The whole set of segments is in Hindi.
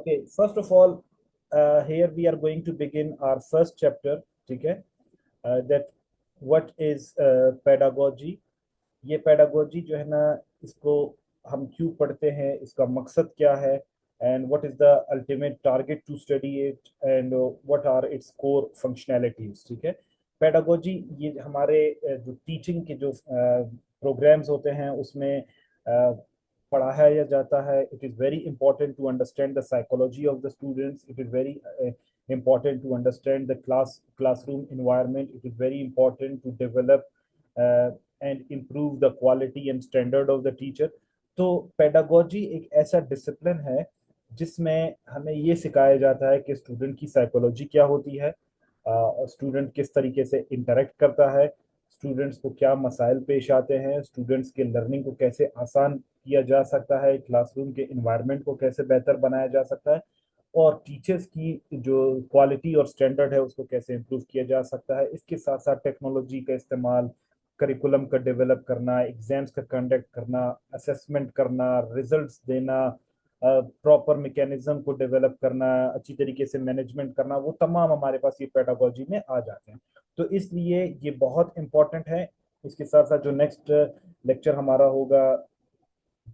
Okay, first of all, here we are going to begin our first chapter, ठीक है? That what is pedagogy? ये pedagogy जो है ना, इसको हम क्यों पढ़ते हैं, इसका मकसद क्या है, and what is the ultimate target to study it, and what are its core functionalities, ठीक है? Pedagogy ये हमारे जो teaching के जो programs होते हैं उसमें पढ़ाया जाता है. It is very important to understand the psychology of the students. It is very important to understand the classroom environment. It is very important to develop and improve the quality and standard of the teacher. तो pedagogy एक ऐसा डिसिप्लिन है जिसमें हमें ये सिखाया जाता है कि स्टूडेंट की साइकोलॉजी क्या होती है, स्टूडेंट किस तरीके से इंटरेक्ट करता है, स्टूडेंट्स को क्या मसाइल पेश आते हैं, स्टूडेंट्स के लर्निंग को कैसे आसान किया जा सकता है, क्लासरूम के इन्वायरमेंट को कैसे बेहतर बनाया जा सकता है, और टीचर्स की जो क्वालिटी और स्टैंडर्ड है उसको कैसे इम्प्रूव किया जा सकता है. इसके साथ साथ टेक्नोलॉजी का इस्तेमाल, करिकुलम का डेवलप करना, एग्जाम्स का कंडक्ट करना, असेसमेंट करना, रिजल्ट्स देना, प्रॉपर मैकेनिज्म को डेवलप करना, अच्छी तरीके से मैनेजमेंट करना, वो तमाम हमारे पास ये पेडागोजी में आ जाते हैं. तो इसलिए ये बहुत इंपॉर्टेंट है. इसके साथ साथ जो नेक्स्ट लेक्चर हमारा होगा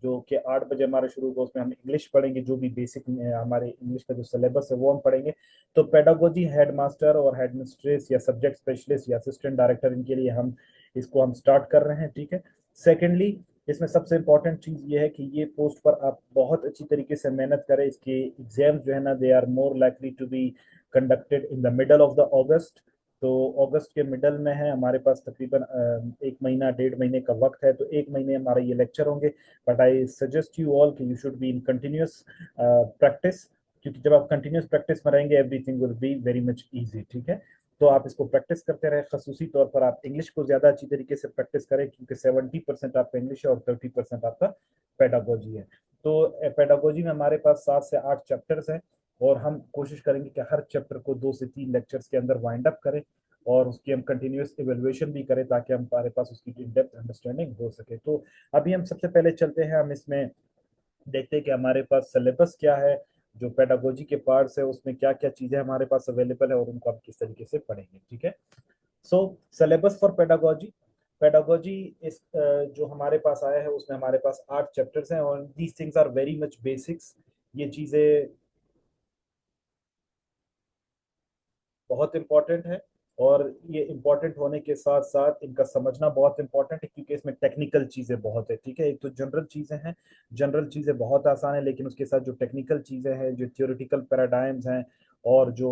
जो कि 8 बजे हमारा शुरू होगा, उसमें हम इंग्लिश पढ़ेंगे. जो भी बेसिक हमारे इंग्लिश का जो सिलेबस है वो हम पढ़ेंगे. तो पेडागोजी हेडमास्टर और हेडमिस्ट्रेस या सब्जेक्ट स्पेशलिस्ट या असिस्टेंट डायरेक्टर, इनके लिए हम स्टार्ट कर रहे हैं. ठीक है. सेकेंडली, इसमें सबसे इंपॉर्टेंट चीज ये है कि ये पोस्ट पर आप बहुत अच्छी तरीके से मेहनत करें. इसके एग्जाम जो है ना, they are more likely to be conducted in the middle of the August. तो अगस्त के मिडल में है हमारे पास, तकरीबन 1 महीना 1.5 महीने का वक्त है. तो 1 महीने हमारे ये लेक्चर होंगे. But I suggest you all कि you should be in continuous practice, क्योंकि जब आप कंटिन्यूस प्रैक्टिस में रहेंगे everything will be very much easy. ठीक है. तो आप इसको प्रैक्टिस करते रहे. खसूसी तौर पर आप इंग्लिश को ज्यादा अच्छी तरीके से प्रैक्टिस करें, क्योंकि 70% आपका इंग्लिश है और 30% आपका पेडागोजी है. तो पेडागोजी में हमारे पास 7 से 8 चैप्टर्स हैं, और हम कोशिश करेंगे कि हर चैप्टर को 2 से 3 लेक्चर्स के अंदर वाइंड अप करें, और उसकी हम कंटिन्यूस इवेल्युएशन भी करें, ताकि हमारे पास उसकी इन डेप्थ अंडरस्टैंडिंग हो सके. तो अभी हम सबसे पहले चलते हैं, हम इसमें देखते हैं कि हमारे पास सिलेबस क्या है, जो पेडागोजी के पार्ट्स है उसमें क्या क्या चीजें हमारे पास अवेलेबल है, और उनको हम किस तरीके से पढ़ेंगे. ठीक है. सो सिलेबस फॉर पेडागोजी. पेडागोजी इस जो हमारे पास आया है उसमें हमारे पास 8 चैप्टर्स हैं, और these things are very much basics. ये चीजें बहुत इंपॉर्टेंट है, और ये इंपॉर्टेंट होने के साथ साथ इनका समझना बहुत इंपॉर्टेंट है, क्योंकि इसमें टेक्निकल चीजें बहुत है. ठीक है. एक तो जनरल चीजें हैं, जनरल चीजें बहुत आसान है, लेकिन उसके साथ जो टेक्निकल चीजें हैं, जो थियोरिटिकल पैराडाइम्स हैं, और जो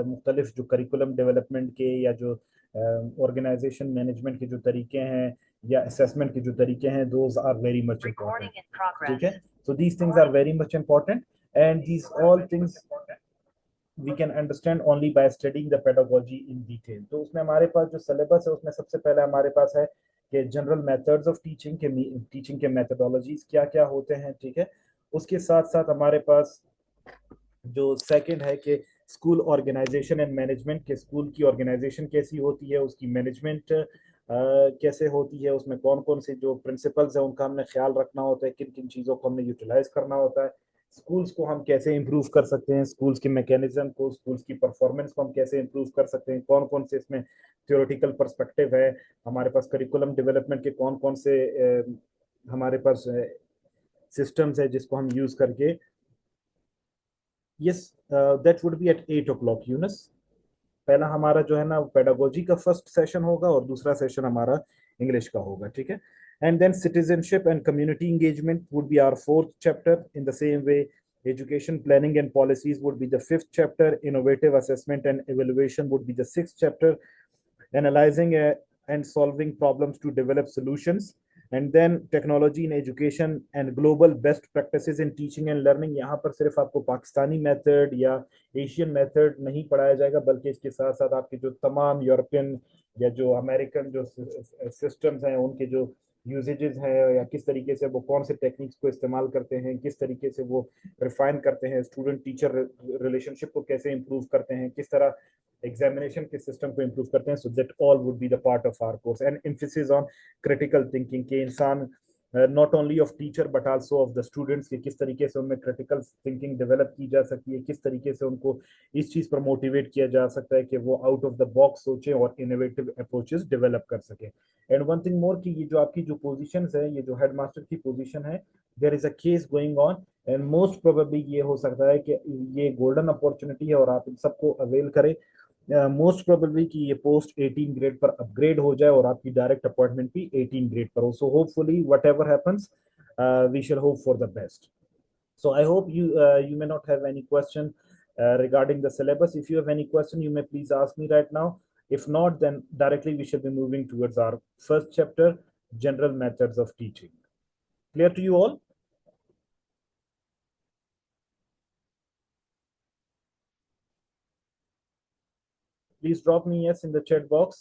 मुख्तलिफ जो करिकुलम डेवलपमेंट के या जो ऑर्गेनाइजेशन मैनेजमेंट के जो तरीके हैं, या असेसमेंट के जो तरीके हैं, those are very much important. ठीक है. So these things are very much important, and these all things we can understand only by studying the pedagogy in detail. तो उसमें हमारे पास जो सिलेबस है उसमें सबसे पहले हमारे पास है कि जनरल मेथड्स ऑफ टीचिंग के मेथडोलॉजीज क्या क्या होते हैं. ठीक है. उसके साथ साथ हमारे पास जो सेकंड है कि स्कूल ऑर्गेनाइजेशन एंड मैनेजमेंट, के स्कूल की ऑर्गेनाइजेशन कैसी होती है, उसकी मैनेजमेंट कैसे होती है, उसमें कौन कौन से जो प्रिंसिपल्स है उनका हमने ख्याल रखना होता है, किन किन चीज़ों को हमने यूटिलाइज करना होता है, स्कूल्स को हम कैसे इंप्रूव कर सकते हैं, स्कूल्स के मैकेनिज्म को, स्कूल्स की परफॉर्मेंस को हम कैसे इंप्रूव कर सकते हैं, कौन कौन से इसमें थियोरेटिकल पर्सपेक्टिव है, हमारे पास करिकुलम डेवलपमेंट के कौन कौन से हमारे पास सिस्टम्स है जिसको हम यूज करके. Yes, that would be at 8 o'clock, यूनस. पहला हमारा जो है ना पेडागोजी का फर्स्ट सेशन होगा, और दूसरा सेशन हमारा इंग्लिश का होगा. ठीक है. And then citizenship and community engagement would be our 4th chapter. In the same way, education planning and policies would be the 5th chapter. Innovative assessment and evaluation would be the 6th chapter. Analyzing and solving problems to develop solutions. And then technology in education and global best practices in teaching and learning. यहाँ पर सिर्फ आपको पाकिस्तानी मेथड या एशियन मेथड नहीं पढ़ाया जाएगा, बल्कि इसके साथ साथ आपके जो तमाम यूरोपियन या जो अमेरिकन जो सिस्टम्स हैं उनके जो यूजेजेस हैं, या किस तरीके से वो कौन से टेक्निक्स को इस्तेमाल करते हैं, किस तरीके से वो रिफाइन करते हैं, स्टूडेंट टीचर रिलेशनशिप को कैसे इंप्रूव करते हैं, किस तरह एग्जामिनेशन के सिस्टम को इंप्रूव करते हैं. So that all would be the part of our course. And emphasis on critical thinking, के इंसान not only of teacher but also of the students, कि किस तरीके से उनमें क्रिटिकल थिंकिंग डेवलप की जा सकती है, किस तरीके से उनको इस चीज पर मोटिवेट किया जा सकता है कि वो आउट ऑफ द बॉक्स सोचें और इनोवेटिव अप्रोचेस डेवलप कर सकें। एंड वन थिंग मोर, कि ये जो आपकी जो पोजीशन है, ये जो हेडमास्टर की पोजीशन है, there is a case going on, and most probably ये हो सकता है कि ये गोल्डन अपॉर्चुनिटी है और आप इन सबको अवेल करें। मोस्ट प्रोबेबली कि ये पोस्ट 18 ग्रेड पर अपग्रेड हो जाए और आपकी डायरेक्ट अपॉइंटमेंट भी 18 ग्रेड पर हो। So hopefully whatever happens, we shall hope for the best. So I hope you may not have any question regarding the syllabus. If you have any question, you may please ask me right now. If not, then directly we shall be moving towards our first chapter, general methods of teaching. Clear to you all? Please drop me yes in the chat box.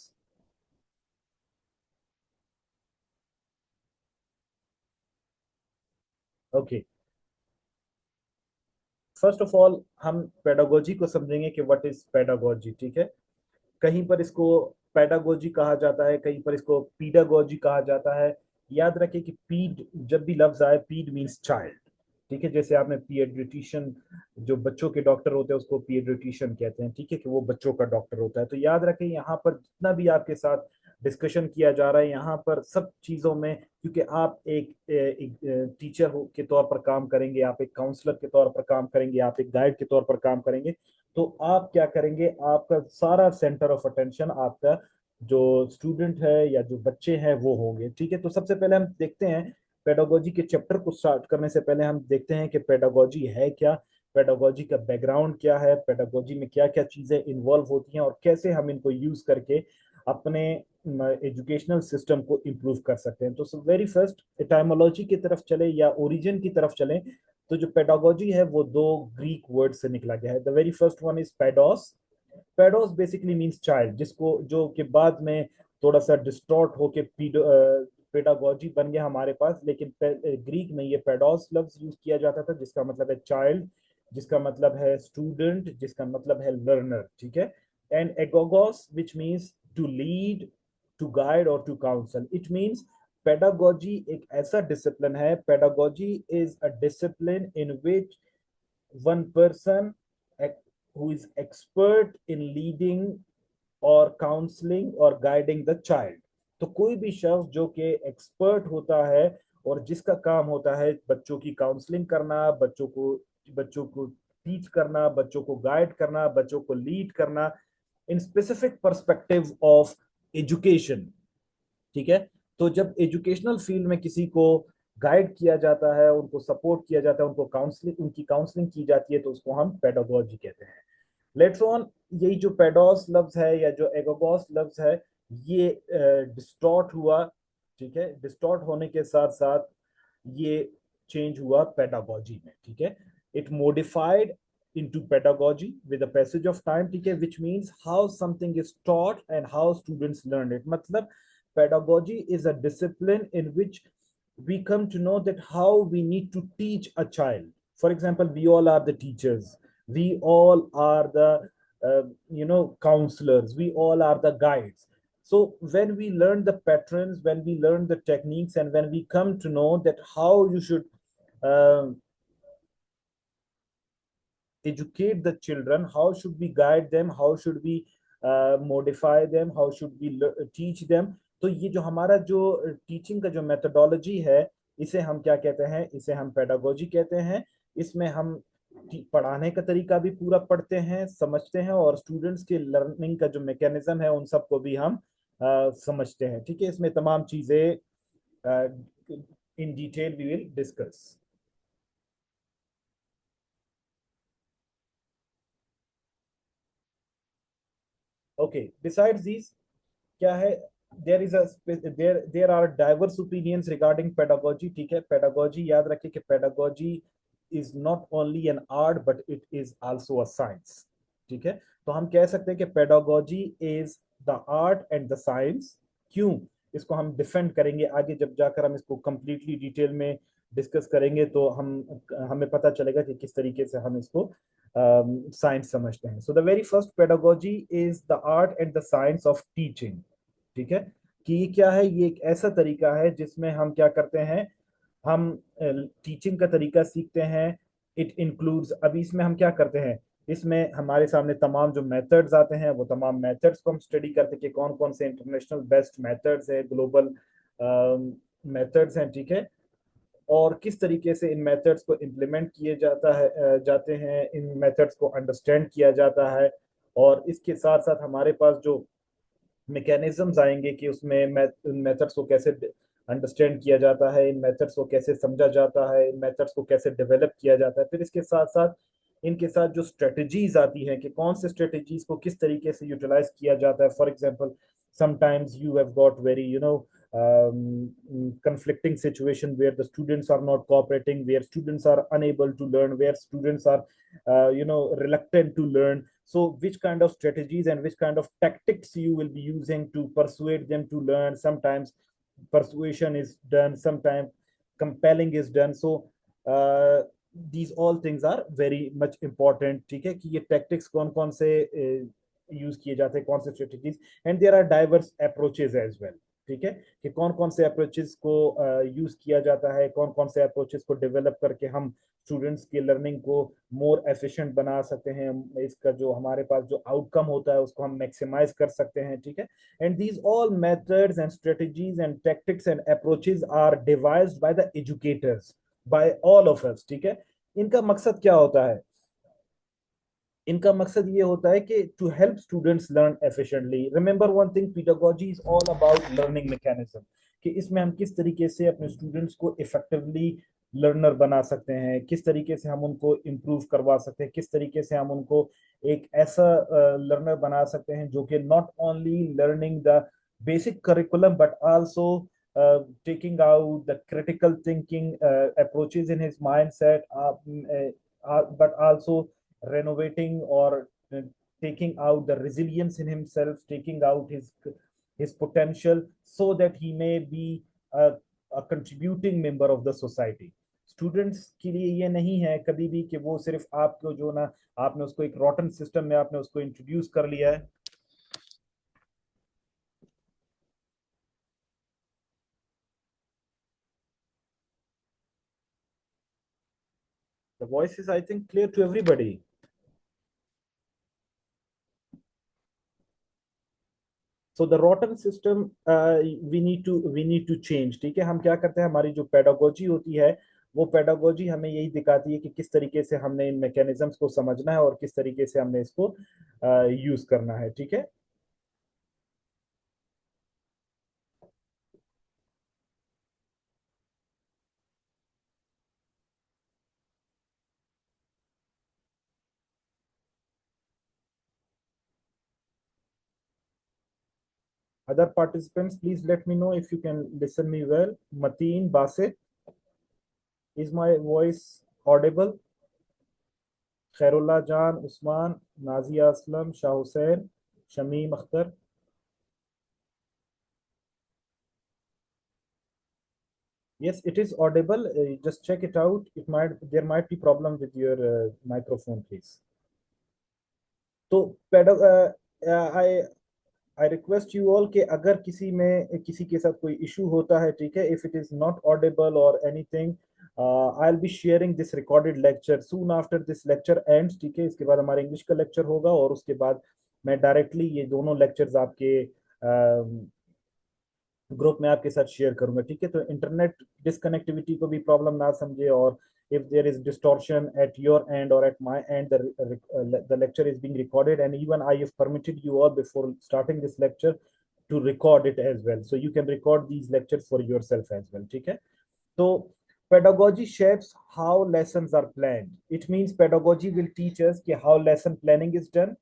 Okay. First of all हम पेडागोजी को समझेंगे कि व्हाट इज पेडागोजी, ठीक है। कहीं पर इसको पेडागोजी कहा जाता है, कहीं पर इसको पीडागोजी कहा जाता है। याद रखें कि पीड जब भी लफ्ज आए, पीड मींस चाइल्ड, ठीक है। जैसे आपने पीडियाट्रिशियन, जो बच्चों के डॉक्टर होते हैं उसको पीडियाट्रिशियन कहते हैं, ठीक है, कि वो बच्चों का डॉक्टर होता है। तो याद रखें यहाँ पर जितना भी आपके साथ डिस्कशन किया जा रहा है, यहाँ पर सब चीजों में, क्योंकि आप एक टीचर के तौर पर काम करेंगे, आप एक काउंसलर के तौर पर काम करेंगे, आप एक गाइड के तौर पर काम करेंगे, तो आप क्या करेंगे, आपका सारा सेंटर ऑफ अटेंशन आपका जो स्टूडेंट है या जो बच्चे हैं वो होंगे, ठीक है। तो सबसे पहले हम देखते हैं पेडागोजी के चैप्टर को स्टार्ट करने से पहले हम देखते हैं कि पेडागोजी है क्या, पेडागोजी का बैकग्राउंड क्या है, पेडागोजी में क्या क्या चीजें इन्वॉल्व होती हैं और कैसे हम इनको यूज करके अपने एजुकेशनल सिस्टम को इम्प्रूव कर सकते हैं। तो वेरी फर्स्ट एटाइमोलॉजी की तरफ चले या ओरिजिन की तरफ चले, तो जो पेडागोजी है वो दो ग्रीक वर्ड से निकला गया है। The very first one is paidos. Paidos basically means child, जिसको जो कि बाद में थोड़ा सा डिस्टॉर्ट होके पेडागोजी बन गया हमारे पास, लेकिन ग्रीक में ये पेडोस लफ्ज यूज किया जाता था, जिसका मतलब है चाइल्ड, जिसका मतलब है स्टूडेंट, जिसका मतलब है लर्नर, ठीक है। And agogos which means to lead, to guide और to counsel. It means pedagogy एक ऐसा डिसिप्लिन है, pedagogy is a discipline in which one person who is expert in leading और काउंसलिंग और गाइडिंग द चाइल्ड। तो कोई भी शख्स जो कि एक्सपर्ट होता है और जिसका काम होता है बच्चों की काउंसलिंग करना, बच्चों को टीच करना, बच्चों को गाइड करना, बच्चों को लीड करना in specific perspective of education, ठीक है। तो जब एजुकेशनल फील्ड में किसी को गाइड किया जाता है, उनको सपोर्ट किया जाता है, उनको काउंसलिंग उनकी काउंसलिंग की जाती है, तो उसको हम पेडागोजी कहते हैं। लेटर ऑन यही जो पेडोस लफ्ज है या जो एगोगोस लफ्ज है, ये डिस्टॉर्ट हुआ, ठीक है। डिस्टॉर्ट होने के साथ साथ ये चेंज हुआ पेडागोजी में, ठीक है। It modified into pedagogy with the passage of time, ठीक है, which means how something is taught and how students learn it। मतलब pedagogy is a discipline in which we come to know that how we need to teach a child. For example, we all are the teachers, we all are the counselors, we all are the guides. So when we learn the patterns, when we learn the techniques, and when we come to know that how you should uh, educate the children, how should we guide them, how should we modify them, how should we teach them, तो ये जो हमारा जो टीचिंग का जो मेथोडोलॉजी है, इसे हम क्या कहते हैं, इसे हम पेडागोजी कहते हैं। इसमें हम पढ़ाने का तरीका भी पूरा पढ़ते हैं, समझते हैं, और स्टूडेंट्स के लर्निंग का जो मैकेनिज्म है उन सबको भी हम समझते हैं, ठीक है। इसमें तमाम चीजें in detail we will discuss. Okay, besides these क्या है, there are diverse opinions regarding pedagogy, ठीक है। पेडागोजी याद रखिए कि pedagogy is not only an art but it is also a science, ठीक है। तो हम कह सकते हैं कि pedagogy is the art and the science. क्यों, इसको हम डिफेंड करेंगे आगे, जब जाकर हम इसको कंप्लीटली डिटेल में डिस्कस करेंगे तो हमें पता चलेगा कि किस तरीके से हम इसको साइंस समझते हैं। So the very first, pedagogy is the art and the science of teaching, ठीक है। कि ये क्या है, ये एक ऐसा तरीका है जिसमें हम क्या करते हैं, हम टीचिंग का तरीका सीखते हैं। इट इंक्लूड्स, अभी इसमें हम क्या करते हैं, इसमें हमारे सामने तमाम जो मेथड्स आते हैं वो तमाम मेथड्स को हम स्टडी करते हैं कि कौन कौन से इंटरनेशनल बेस्ट मेथड्स है, ग्लोबल मेथड्स हैं, ठीक है। और किस तरीके से इन मेथड्स को इम्प्लीमेंट किए जाते हैं, इन मेथड्स को अंडरस्टैंड किया जाता है। और इसके साथ साथ हमारे पास जो मैकेनिज्म्स आएंगे कि उसमें मेथड्स को कैसे अंडरस्टैंड किया जाता है, इन मेथड्स को कैसे समझा जाता है, इन मेथड्स को कैसे डेवलप किया जाता है। फिर इसके साथ साथ इनके साथ जो स्ट्रेटजीज आती हैं कि कौन से स्ट्रेटजीज को किस तरीके से यूटिलाइज किया जाता है। For example, sometimes you have got very, conflicting situation where the students are not cooperating, where students are unable to learn, where students are reluctant to learn. So which kind of strategies and which kind of tactics you will be using to persuade them to learn. Sometimes persuasion is done, sometimes compelling is done. So these all things are very much important, ठीक है, कि ये tactics कौन कौन से यूज किए जाते हैं, कौन से strategies. And there are diverse approaches as well, ठीक है, कि कौन कौन से अप्रोचेस को यूज किया जाता है, कौन कौन से अप्रोचेस को डेवलप करके हम स्टूडेंट्स की लर्निंग को मोर एफिशिएंट बना सकते हैं, इसका जो हमारे पास जो आउटकम होता है उसको हम मैक्सिमाइज कर सकते हैं, ठीक है। And these all methods and strategies and tactics and approaches are devised by the educators, by all of us, ठीक है। इनका मकसद क्या होता है, इनका मकसद ये होता है कि to help students learn efficiently. Remember one thing, pedagogy is all about learning mechanism, कि इसमें हम किस तरीके से अपने स्टूडेंट्स को इफेक्टिवली लर्नर बना सकते हैं, किस तरीके से हम उनको इम्प्रूव करवा सकते हैं, किस तरीके से हम उनको एक ऐसा लर्नर बना सकते हैं जो कि not only learning the basic curriculum but also taking out the critical thinking approaches in his mindset, but also renovating or taking out the resilience in himself, taking out his potential, so that he may be a contributing member of the society. Students के लिए ये नहीं है कभी भी कि वो सिर्फ आपको जो ना, आपने उसको एक रॉटन सिस्टम में आपने उसको इंट्रोड्यूस कर लिया है। The voice is, I think, clear to everybody. So the rotten system we need to change, ठीक है। हम क्या करते हैं, हमारी जो पेडागोजी होती है वो पेडागोजी हमें यही दिखाती है कि किस तरीके से हमने इन मैकेनिज्म्स को समझना है और किस तरीके से हमने इसको यूज करना है, ठीक है। Other participants, please let me know if you can listen me well. Mateen Basit, is my voice audible? Khairullah Jan, Usman, Nazia Aslam, Shah Hussain, Shamim Akhtar. Yes, it is audible. Just check it out. There might be problem with your microphone, please. तो आई आई रिक्वेस्ट यू ऑल कि अगर किसी के साथ कोई इशू होता है, ठीक है, if it is not audible और anything, I will be sharing this recorded lecture soon after this lecture ends, ठीक है। इसके बाद हमारा इंग्लिश का लेक्चर होगा और उसके बाद मैं डायरेक्टली ये दोनों लेक्चर्स आपके ग्रुप में आपके साथ शेयर करूंगा, ठीक है। तो इंटरनेट डिसकनेक्टिविटी को भी प्रॉब्लम ना समझे, और if there is distortion at your end or at my end, the lecture is being recorded, and even I have permitted you all before starting this lecture to record it as well, so you can record these lectures for yourself as well, ठीक है। तो pedagogy shapes how lessons are planned. It means pedagogy will teach us कि how lesson planning is done,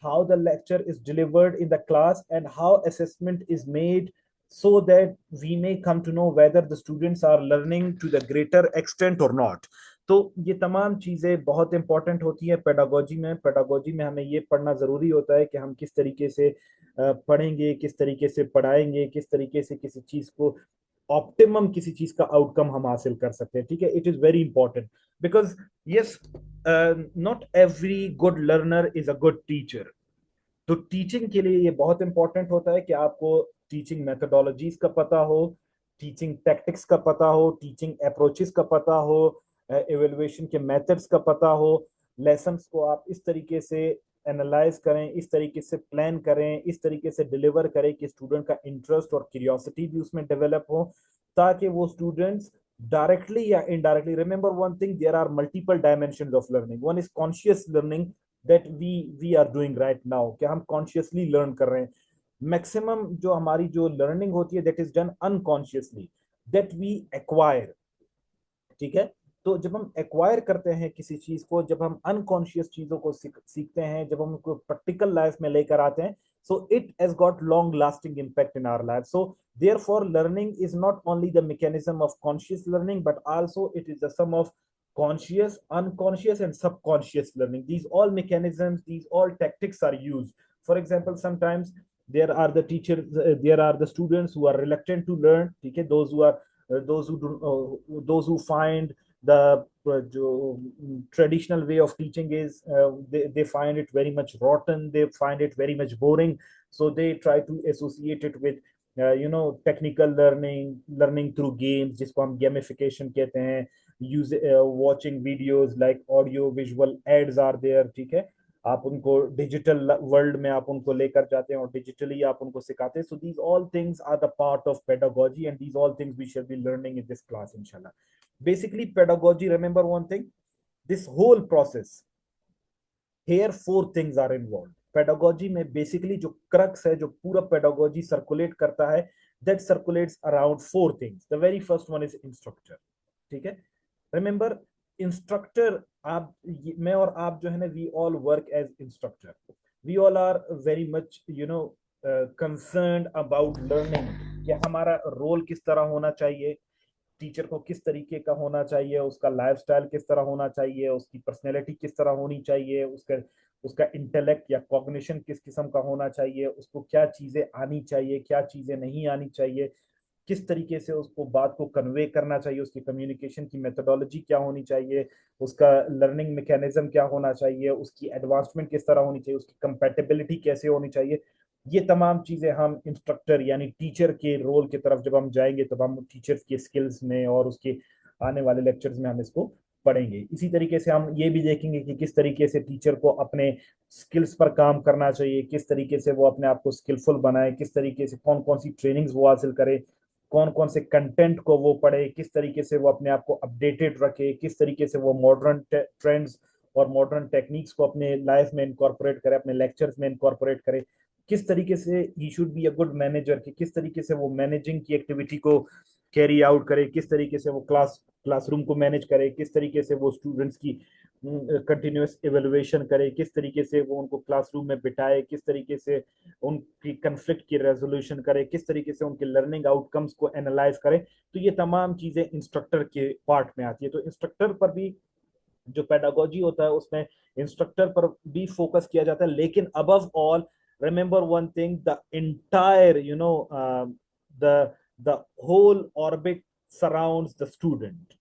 how the lecture is delivered in the class, and how assessment is made, so that we may come to know whether the students are learning to the greater extent or not. तो ये तमाम चीजें बहुत इंपॉर्टेंट होती है पेडागोजी में हमें ये पढ़ना जरूरी होता है कि हम किस तरीके से पढ़ेंगे, किस तरीके से पढ़ाएंगे, किस तरीके से किसी चीज को ऑप्टिमम किसी चीज का आउटकम हम हासिल कर सकते हैं, ठीक है। It is very important because yes, not every good learner is a good teacher. तो टीचिंग के लिए ये बहुत इंपॉर्टेंट होता है कि आपको टीचिंग मेथोडोलॉजीज का पता हो, टीचिंग टैक्टिक्स का पता हो, टीचिंग अप्रोचेस का पता हो, एवेल्युएशन के मेथड्स का पता हो, लेसन्स को आप इस तरीके से एनालाइज करें, इस तरीके से प्लान करें, इस तरीके से डिलीवर करें कि स्टूडेंट का इंटरेस्ट और क्यूरियोसिटी भी उसमें डेवलप हो, ताकि वो स्टूडेंट्स डायरेक्टली या indirectly, remember one thing, there are multiple dimensions of learning. One is conscious learning that we are doing right now, कि हम कॉन्शियसली लर्न कर रहे हैं। मैक्सिमम जो हमारी जो लर्निंग होती है that is done unconsciously, that we acquire, ठीक है। तो जब हम एक्वायर करते हैं किसी चीज को, जब हम अनकॉन्शियस चीजों को सीखते हैं, जब हम उनको प्रैक्टिकल लाइफ में लेकर आते हैं, so it has got long lasting impact in our life. So therefore learning is not only the mechanism of conscious learning, but also it is the sum of conscious, unconscious and subconscious learning. These all mechanisms, these all tactics are used. For example, sometimes there are the teachers, there are the students who are reluctant to learn, okay, those who are those who find the traditional way of teaching is they find it very much rotten, they find it very much boring, so they try to associate it with technical learning, learning through games, जिसको हम gamification कहते हैं, use watching videos like audio visual ads are there, ठीक है। आप उनको डिजिटल वर्ल्ड में आप उनको लेकर जाते हैं और डिजिटली आप उनको सिखाते हैं। So these all things are the part of pedagogy and these all things we should be learning in this class इंशाल्लाह। Basically pedagogy, remember one thing, this whole process, here four things are involved। Pedagogy में बेसिकली जो क्रक्स है, जो पूरा पेडागोजी सर्कुलेट करता है, that circulates around four things. The very first one is instructor, ठीक है। रिमेंबर, इंस्ट्रक्टर, आप, मैं और आप जो है ना, we all work as instructor, we all are very much concerned about learning, कि हमारा रोल किस तरह होना चाहिए, टीचर को किस तरीके का होना चाहिए, उसका लाइफस्टाइल किस तरह होना चाहिए, उसकी पर्सनैलिटी किस तरह होनी चाहिए, उसका उसका इंटेलेक्ट या कॉग्निशन किस किस्म का होना चाहिए, उसको क्या चीजें आनी चाहिए, क्या चीजें नहीं आनी चाहिए, किस तरीके से उसको बात को कन्वे करना चाहिए, उसकी कम्युनिकेशन की मेथोडोलॉजी क्या होनी चाहिए, उसका लर्निंग मैकेनिज्म क्या होना चाहिए, उसकी एडवांसमेंट किस तरह होनी चाहिए, उसकी कंपेटेबिलिटी कैसे होनी चाहिए। ये तमाम चीजें हम इंस्ट्रक्टर यानी टीचर के रोल की तरफ जब हम जाएंगे, तब हम टीचर्स के स्किल्स में और उसके आने वाले लेक्चर्स में हम इसको पढ़ेंगे। इसी तरीके से हम ये भी देखेंगे कि किस तरीके से टीचर को अपने स्किल्स पर काम करना चाहिए, किस तरीके से वो अपने आप को स्किलफुल बनाए, किस तरीके से कौन कौन सी ट्रेनिंग्स वो हासिल करे, कौन कौन से कंटेंट को वो पढ़े, किस तरीके से वो अपने आप को अपडेटेड रखे, किस तरीके से वो मॉडर्न ट्रेंड्स और मॉडर्न टेक्निक्स को अपने लाइफ में इनकॉर्पोरेट करे, अपने लेक्चर्स में इनकॉर्पोरेट करे, किस तरीके से he should be a good manager, कि किस तरीके से वो मैनेजिंग की एक्टिविटी को कैरी आउट करे, किस तरीके से वो क्लासरूम को मैनेज करे, किस तरीके से वो स्टूडेंट्स की कंटिन्यूस एवेलुएशन करे, किस तरीके से वो उनको क्लासरूम में बिठाए, किस तरीके से उनकी कंफ्लिक्ट की रेजोल्यूशन करे, किस तरीके से उनके लर्निंग आउटकम्स को एनालाइज करे। तो ये तमाम चीजें इंस्ट्रक्टर के पार्ट में आती है। तो इंस्ट्रक्टर पर भी जो पेडागोजी होता है उसमें इंस्ट्रक्टर पर भी फोकस किया जाता है, लेकिन above all remember one thing, the entire the whole orbit surrounds the student,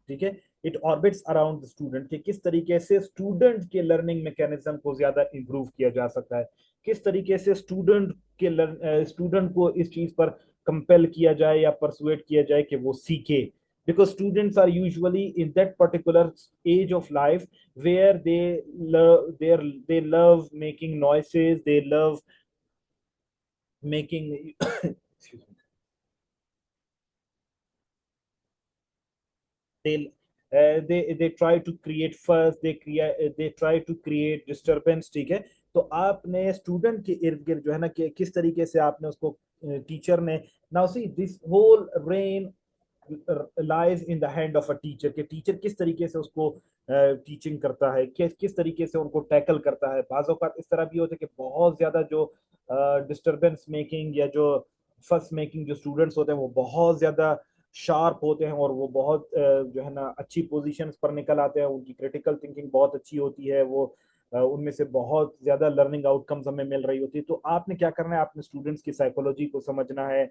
ठीक है। It orbits around the student, कि किस तरीके से स्टूडेंट के लर्निंग मैकेनिज्म को ज्यादा इंप्रूव किया जा सकता है, किस तरीके से स्टूडेंट को इस चीज पर कंपेल किया जाए या परसुएट किया जाए कि वो सीखे। Because students are usually in that particular age of life where they love making noises, they love making excuse me, they try to create fuss, they try to create disturbance, ठीक है। तो आपने स्टूडेंट के इर्द गिर्द जो है ना, कि किस तरीके से आपने उसको, टीचर ने, now see this whole reign lies in the hand of a teacher, कि टीचर किस तरीके से उसको टीचिंग करता है, किस तरीके से उनको टैकल करता है। बाज़ औक़ात इस तरह भी होता है कि बहुत ज्यादा जो डिस्टरबेंस मेकिंग या जो फस मेकिंग जो स्टूडेंट्स होते हैं वो बहुत ज्यादा शार्प होते हैं और वो बहुत जो है ना अच्छी पोजीशंस पर निकल आते हैं, उनकी क्रिटिकल थिंकिंग बहुत अच्छी होती है, वो उनमें से बहुत ज्यादा लर्निंग आउटकम्स हमें मिल रही होती है। तो आपने क्या करना है, आपने स्टूडेंट्स की साइकोलॉजी को समझना है,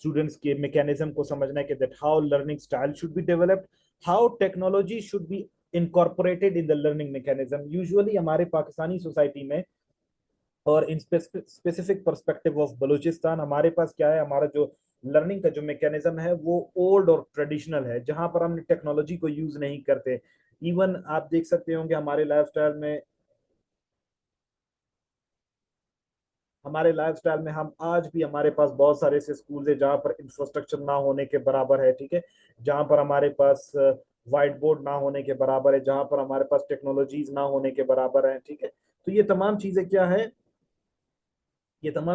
स्टूडेंट्स के मैकेनिज्म को समझना है, कि that how learning style should be developed, how technology should be incorporated in the learning mechanism. Usually हमारे पाकिस्तानी सोसाइटी में और in specific perspective of Balochistan, हमारे पास क्या है, हमारा जो लर्निंग का जो मैकेनिज्म है वो ओल्ड और ट्रेडिशनल है, जहां पर हम टेक्नोलॉजी को यूज नहीं करते। इवन आप देख सकते होंगे हमारे लाइफस्टाइल में हम आज भी, हमारे पास बहुत सारे ऐसे स्कूल है जहाँ पर इंफ्रास्ट्रक्चर ना होने के बराबर है, ठीक है, जहाँ पर हमारे पास व्हाइट बोर्ड ना होने के बराबर है, जहाँ पर हमारे पास टेक्नोलॉजीज ना होने के बराबर है, ठीक है। तो ये तमाम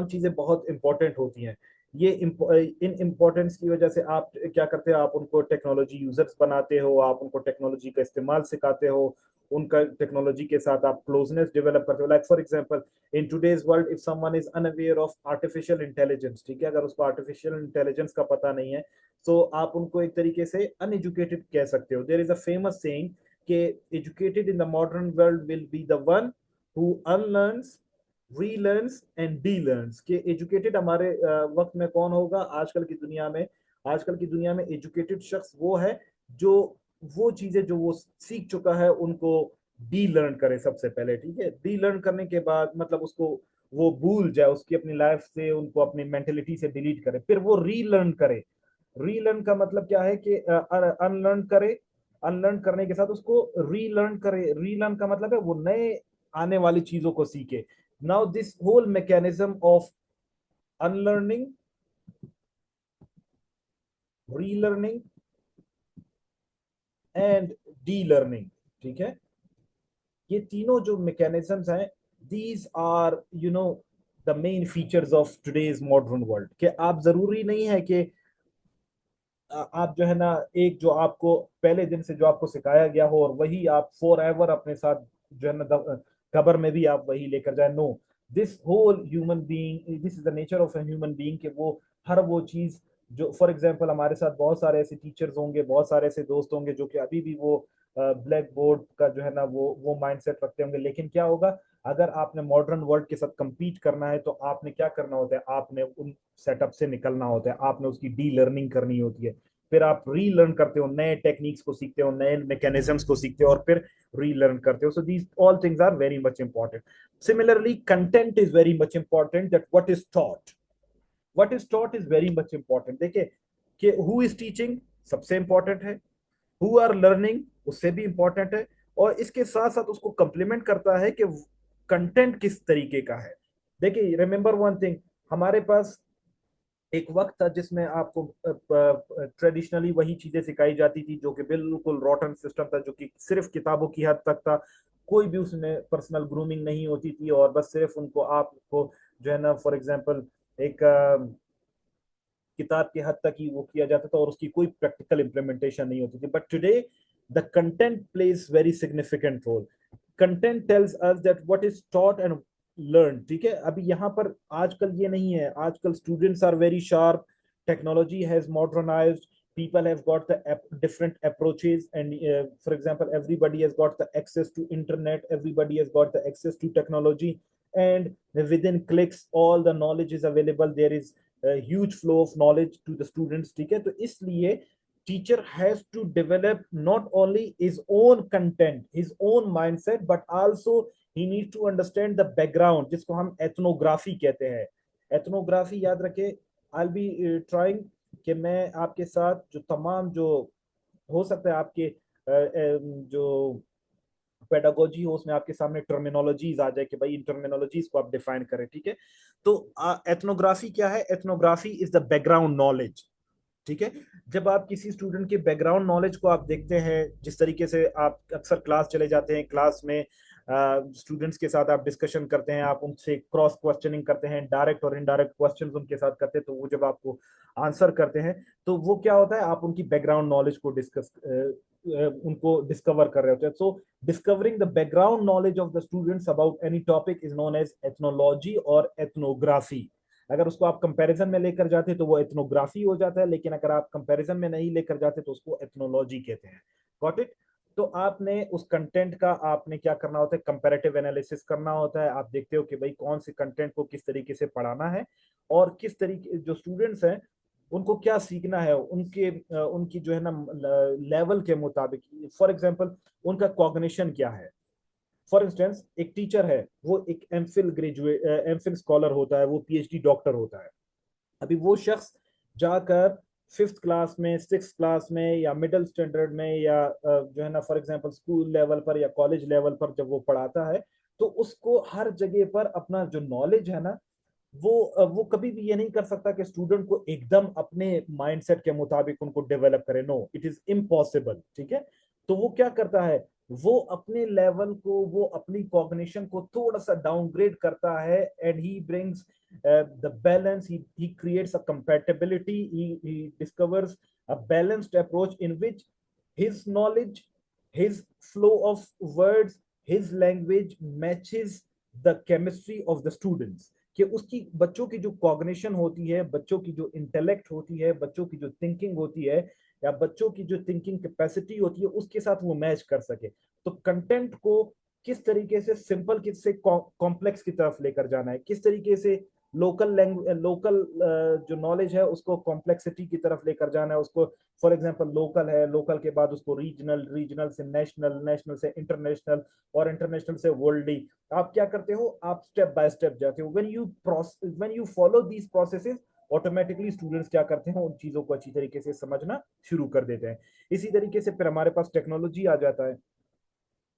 चीजें बहुत इंपॉर्टेंट होती हैं। इन इम्पोर्टेंस की वजह से आप क्या करते हो, आप उनको टेक्नोलॉजी यूजर्स बनाते हो, आप उनको टेक्नोलॉजी का इस्तेमाल सिखाते हो, उनका टेक्नोलॉजी के साथ आप क्लोजनेस डेवलप करते हो। Like for example, in today's world if someone is unaware of artificial intelligence, ठीक है, अगर उसको आर्टिफिशियल इंटेलिजेंस का पता नहीं है, तो आप उनको एक तरीके से अनएजुकेटेड कह सकते हो। There is a famous saying कि educated in the modern world will be the one who unlearns, relearns and delearns. के एजुकेटेड हमारे वक्त में कौन होगा आजकल की दुनिया में एजुकेटेड शख्स वो है जो वो चीजें जो वो सीख चुका है उनको डी लर्न करे सबसे पहले, ठीक है। डी लर्न करने के बाद मतलब उसको वो भूल जाए, उसकी अपनी लाइफ से उनको अपनी मेंटेलिटी से डिलीट करे, फिर वो रीलर्न करे। रीलर्न का मतलब क्या है कि अनलर्न करे, अनलर्न करने के साथ उसको रीलर्न करे। रीलर्न का मतलब है वो नए आने वाली चीजों को सीखे। Now this whole mechanism of unlearning, relearning and de learning, ठीक है, ये तीनों जो मैकेनिज्म्स हैं, these are the main features of today's modern world. कि आप जरूरी नहीं है कि आप जो है ना, एक जो आपको पहले दिन से जो आपको सिखाया गया हो और वही आप फॉर एवर अपने साथ जो है ना कबर में भी आप वही लेकर जाए। No, this whole human being, this is the nature of a human being कि वो हर वो चीज जो फॉर एग्जांपल हमारे साथ बहुत सारे ऐसे टीचर्स होंगे, बहुत सारे ऐसे दोस्त होंगे जो कि अभी भी वो ब्लैक बोर्ड का जो है ना वो माइंडसेट रखते होंगे। लेकिन क्या होगा, अगर आपने मॉडर्न वर्ल्ड के साथ compete करना है तो आपने क्या करना होता है, आपने उन सेटअप से निकलना होता है, आपने उसकी डी लर्निंग करनी होती है। फिर आप रीलर्न करते हो, नए टेक्निक्स को सीखते हो, नए मैकेनिज्म्स को सीखते हो और फिर रीलर्न करते हो। So these all things are very much important. Similarly content is very much important, that what is taught is very much important. देखिए कि हु इज टीचिंग सबसे इंपॉर्टेंट है, हु आर लर्निंग उससे भी इंपॉर्टेंट है, और इसके साथ साथ उसको कंप्लीमेंट करता है कि कंटेंट किस तरीके का है। देखिए रिमेंबर वन थिंग, हमारे पास एक वक्त था जिसमें आपको ट्रेडिशनली वही चीजें सिखाई जाती थी जो कि बिल्कुल रॉटन सिस्टम था, जो कि सिर्फ किताबों की हद तक था। कोई भी उसमें पर्सनल ग्रूमिंग नहीं होती थी, और बस सिर्फ उनको आपको जो है ना फॉर एग्जांपल एक किताब की हद तक ही वो किया जाता था और उसकी कोई प्रैक्टिकल इम्प्लीमेंटेशन नहीं होती थी। But today the content plays very significant role. Content tells us that what is taught and learn, ठीक है। अभी यहाँ पर आजकल ये नहीं है, आजकल students are very sharp, technology has modernized, people have got the different approaches, and for example everybody has got the access to internet, everybody has got the access to technology, and within clicks all the knowledge is available, there is a huge flow of knowledge to the students, ठीक है। तो इसलिए teacher has to develop not only his own content, his own mindset, but also he needs to understand the background, जिसको हम ethnography कहते हैं। ethnography याद रखे, I'll be trying कि मैं आपके साथ जो तमाम जो हो सकता है आपके जो पेडागोजी हो उसमें आपके सामने टर्मिनोलॉजीज आ जाए कि भाई इन टर्मिनोलॉजीज को आप डिफाइन करें, ठीक है। तो एथनोग्राफी क्या है? Ethnography is the background knowledge, ठीक है। जब आप किसी स्टूडेंट के बैकग्राउंड नॉलेज को आप देखते हैं, जिस तरीके से आप अक्सर क्लास चले जाते हैं, क्लास में स्टूडेंट्स के साथ आप डिस्कशन करते हैं, आप उनसे क्रॉस क्वेश्चनिंग करते हैं, डायरेक्ट और इनडायरेक्ट क्वेश्चंस उनके साथ करते हैं, तो वो जब आपको आंसर करते हैं तो वो क्या होता है, आप उनकी बैकग्राउंड नॉलेज को उनको डिस्कवर कर रहे होते हैं। So discovering the background knowledge of the students about any topic is known as ethnology और एथनोग्राफी। अगर उसको आप कंपैरिजन में लेकर जाते तो वो एथनोग्राफी हो जाता है, लेकिन अगर आप कंपैरिजन में नहीं लेकर जाते तो उसको एथनोलॉजी कहते हैं। Got it? तो आपने उस कंटेंट का आपने क्या करना होता है, कंपैरेटिव एनालिसिस करना होता है। आप देखते हो कि भाई कौन से कंटेंट को किस तरीके से पढ़ाना है और किस तरीके जो स्टूडेंट्स हैं उनको क्या सीखना है, उनकी जो है ना लेवल के मुताबिक। फॉर एग्जांपल उनका कॉग्निशन क्या है। फॉर इंस्टेंस एक टीचर है, वो एक एमफिल स्कॉलर होता है, वो पीएचडी डॉक्टर होता है। अभी वो शख्स जाकर फिफ्थ क्लास में, सिक्स क्लास में, या मिडिल स्टैंडर्ड में, या जो है ना फॉर एग्जांपल स्कूल लेवल पर या कॉलेज लेवल पर जब वो पढ़ाता है, तो उसको हर जगह पर अपना जो नॉलेज है ना, वो कभी भी ये नहीं कर सकता कि स्टूडेंट को एकदम अपने माइंडसेट के मुताबिक उनको डेवलप करे। No, it is impossible. ठीक है। तो वो क्या करता है, वो अपने लेवल को, वो अपनी कॉग्निशन को थोड़ा सा डाउनग्रेड करता है, and he brings the balance. He creates a compatibility. He discovers a balanced approach in which his knowledge, his flow of words, his language matches the chemistry of the students. कि उसकी बच्चों की जो कॉग्निशन होती है, बच्चों की जो इंटेलेक्ट होती है, बच्चों की जो थिंकिंग होती है, या बच्चों की जो थिंकिंग कैपेसिटी होती है, उसके साथ वो मैच कर सके। तो कंटेंट को किस तरीके से सिंपल, किससे कॉम्प्लेक्स की तरफ लेकर जाना है, किस तरीके से लोकल लैंग्वेज, लोकल जो नॉलेज है उसको कॉम्प्लेक्सिटी की तरफ लेकर जाना है उसको। फॉर एग्जांपल लोकल है, लोकल के बाद उसको रीजनल, रीजनल से नेशनल, नेशनल से इंटरनेशनल, और इंटरनेशनल से वर्ल्डली। आप क्या करते हो, आप स्टेप बाय स्टेप जाते हो। When you follow these processes, automatically students क्या करते हैं, उन चीजों को अच्छी तरीके से समझना शुरू कर देते हैं। इसी तरीके से फिर हमारे पास टेक्नोलॉजी आ जाता है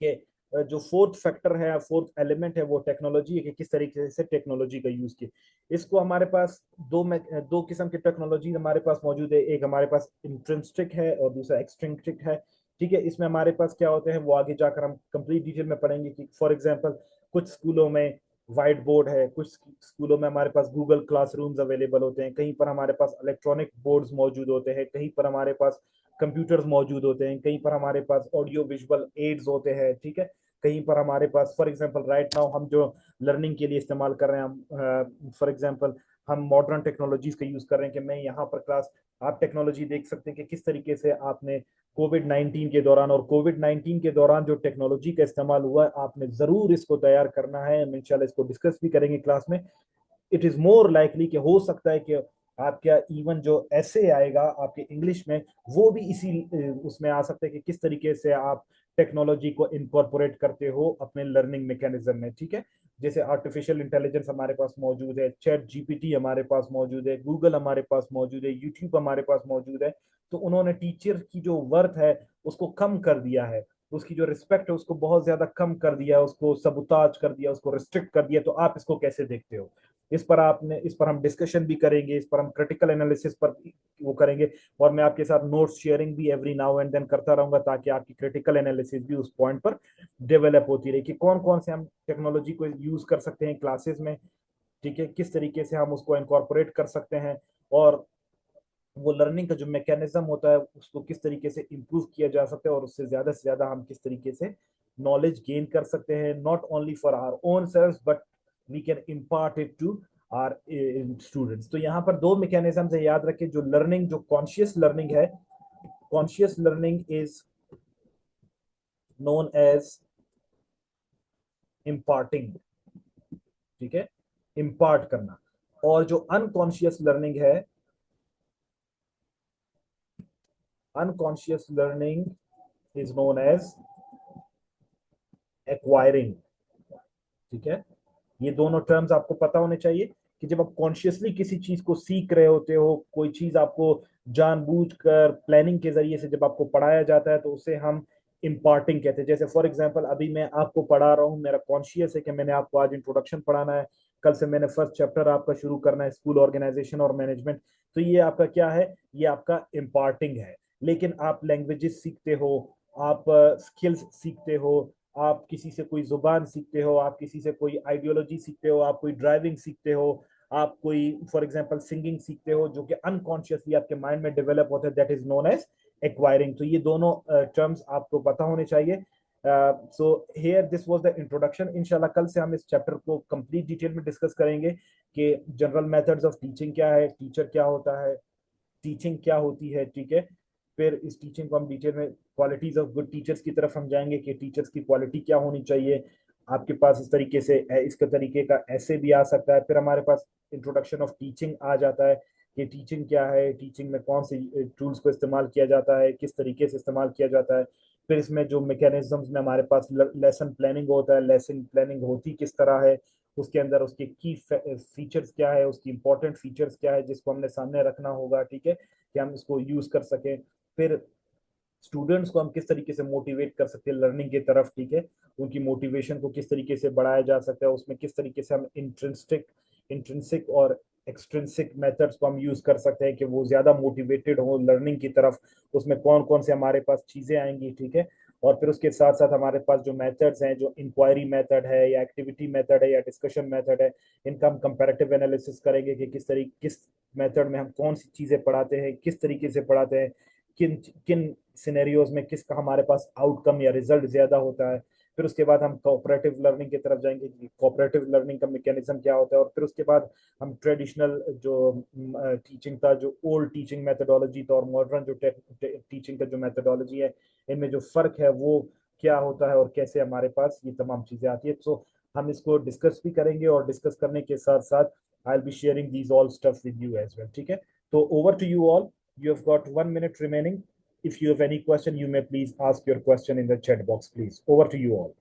कि जो फोर्थ फैक्टर है, फोर्थ एलिमेंट है, वो टेक्नोलॉजी है, कि किस तरीके से टेक्नोलॉजी का यूज किया। इसको हमारे पास दो किस्म की टेक्नोलॉजी हमारे पास मौजूद है। एक हमारे पास इंट्रिंसिक है और दूसरा एक्सट्रिंसिक है। ठीक है। इसमें हमारे पास क्या होते हैं, वो आगे जाकर हम कंप्लीट डिटेल में पढ़ेंगे। कि फॉर एग्जांपल कुछ स्कूलों में व्हाइट बोर्ड है, कुछ स्कूलों में हमारे पास गूगल क्लासरूम्स अवेलेबल होते हैं, कहीं पर हमारे पास इलेक्ट्रॉनिक बोर्ड्स मौजूद होते हैं, कहीं पर हमारे पास कंप्यूटर्स मौजूद होते हैं, कहीं पर हमारे पास ऑडियो विजुअल एड्स होते हैं। ठीक है। कहीं पर हमारे पास फॉर एग्जांपल राइट नाउ हम जो लर्निंग के लिए इस्तेमाल कर रहे हैं, हम फॉर एग्जांपल हम मॉडर्न टेक्नोलॉजीज का यूज कर रहे हैं। कि मैं यहाँ पर क्लास, आप टेक्नोलॉजी देख सकते हैं कि किस तरीके से आपने कोविड 19 के दौरान, और कोविड 19 के दौरान जो टेक्नोलॉजी का इस्तेमाल हुआ है, आपने जरूर इसको तैयार करना है। हम इंशाल्लाह इसको डिस्कस भी करेंगे क्लास में। इट इज मोर लाइकली कि हो सकता है कि आपका इवन जो ऐसे आएगा आपके इंग्लिश में, वो भी इसी उसमें आ सकता है कि किस तरीके से आप टेक्नोलॉजी को इनकॉर्पोरेट करते हो अपने लर्निंग मैकेनिज्म में। ठीक है। जैसे आर्टिफिशियल इंटेलिजेंस हमारे पास मौजूद है, चैट जीपीटी हमारे पास मौजूद है, गूगल हमारे पास मौजूद है, यूट्यूब हमारे पास मौजूद है। तो उन्होंने टीचर की जो वर्थ है उसको कम कर दिया है, उसकी जो रिस्पेक्ट है उसको बहुत ज्यादा कम कर दिया, उसको सबुताज कर दिया, उसको रिस्ट्रिक्ट कर दिया। तो आप इसको कैसे देखते हो? इस पर हम डिस्कशन भी करेंगे, इस पर हम क्रिटिकल एनालिसिस पर वो करेंगे। और मैं आपके साथ नोट्स शेयरिंग भी एवरी नाउ एंड देन करता रहूंगा, ताकि आपकी क्रिटिकल एनालिसिस भी उस पॉइंट पर डेवलप होती रहे कि कौन कौन से हम टेक्नोलॉजी को यूज कर सकते हैं क्लासेस में। ठीक है। किस तरीके से हम उसको इनकॉर्पोरेट कर सकते हैं, और वो लर्निंग का जो मैकेनिज्म होता है उसको किस तरीके से इम्प्रूव किया जा सकता है, और उससे से ज्यादा हम किस तरीके से नॉलेज गेन कर सकते हैं, not only for our own self but we can impart it to our students. तो यहाँ पर दो मैकेनिज्म है, याद रखें। जो लर्निंग, जो कॉन्शियस लर्निंग है, conscious learning is known as imparting. ठीक है। इम्पार्ट करना। और जो अनकॉन्शियस लर्निंग है, unconscious learning is known as acquiring. ठीक है। ये दोनों टर्म्स आपको पता होने चाहिए कि जब आप कॉन्शियसली किसी चीज को सीख रहे होते हो, कोई चीज आपको जानबूझकर प्लानिंग के जरिए से जब आपको पढ़ाया जाता है, तो उसे हम इम्पार्टिंग कहते हैं। जैसे फॉर एग्जांपल अभी मैं आपको पढ़ा रहा हूँ, मेरा कॉन्शियस है कि मैंने आपको आज इंट्रोडक्शन पढ़ाना है, कल से मैंने फर्स्ट चैप्टर आपका शुरू करना है, स्कूल ऑर्गेनाइजेशन और मैनेजमेंट। तो ये आपका क्या है, ये आपका इम्पार्टिंग है। लेकिन आप लैंग्वेजेस सीखते हो, आप स्किल्स सीखते हो, आप किसी से कोई जुबान सीखते हो, आप किसी से कोई आइडियोलॉजी सीखते हो, आप कोई ड्राइविंग सीखते हो, आप कोई फॉर एग्जांपल सिंगिंग सीखते हो, जो कि अनकॉन्शियसली आपके माइंड में डेवलप होता है, that is known as acquiring. तो ये दोनों टर्म्स आपको पता होने चाहिए। So here this was the introduction. इंशाल्लाह कल से हम इस चैप्टर को कंप्लीट डिटेल में डिस्कस करेंगे कि जनरल मेथड्स ऑफ टीचिंग क्या है, टीचर क्या होता है, टीचिंग क्या होती है। ठीक है। फिर इस टीचिंग को हम डिटेल में क्वालिटीज ऑफ गुड टीचर्स की तरफ हम जाएंगे कि टीचर्स की क्वालिटी क्या होनी चाहिए। आपके पास इस तरीके से इसके तरीके का ऐसे भी आ सकता है। फिर हमारे पास इंट्रोडक्शन ऑफ टीचिंग आ जाता है कि टीचिंग क्या है, टीचिंग में कौन से टूल्स को इस्तेमाल किया जाता है, किस तरीके से इस्तेमाल किया जाता है। फिर इसमें जो मैकेनिज्म्स में हमारे पास लेसन प्लानिंग होता है, लेसन प्लानिंग होती किस तरह है, उसके अंदर उसके की फीचर्स क्या है, उसकी इंपॉर्टेंट फीचर्स क्या है जिसको हमने सामने रखना होगा, ठीक है, कि हम इसको यूज कर सकें। फिर स्टूडेंट्स को हम किस तरीके से मोटिवेट कर सकते हैं लर्निंग की तरफ, ठीक है, उनकी मोटिवेशन को किस तरीके से बढ़ाया जा सकता है, उसमें किस तरीके से हम इंट्रिंसिक और एक्सट्रिंसिक मेथड्स को हम यूज कर सकते हैं कि वो ज्यादा मोटिवेटेड हो लर्निंग की तरफ, उसमें कौन कौन से हमारे पास चीजें आएंगी, ठीक है। और फिर उसके साथ साथ हमारे पास जो मेथड्स हैं, जो इंक्वायरी मेथड है या एक्टिविटी मेथड है या डिस्कशन मेथड है, इनका हम कंपैरेटिव एनालिसिस करेंगे कि किस मेथड में हम कौन सी चीजें पढ़ाते हैं, किस तरीके से पढ़ाते हैं, किन किन सिनेरियोज में किसका हमारे पास आउटकम या रिजल्ट ज्यादा होता है। फिर उसके बाद हम कोऑपरेटिव लर्निंग की तरफ जाएंगे कि कोऑपरेटिव लर्निंग का मैकेनिज्म क्या होता है। और फिर उसके बाद हम ट्रेडिशनल जो टीचिंग था, जो ओल्ड टीचिंग मेथोडोलॉजी था, और मॉडर्न जो टीचिंग का जो मेथोडोलॉजी है, इनमें जो फर्क है वो क्या होता है और कैसे हमारे पास ये तमाम चीजें आती है। तो हम इसको डिस्कस भी करेंगे, और डिस्कस करने के साथ साथ I will be sharing these all stuff with you as well, ठीक है। तो over to you all, you have got 1 minute remaining. If you have any question, you may please ask your question in the chat box, please. Over to you all.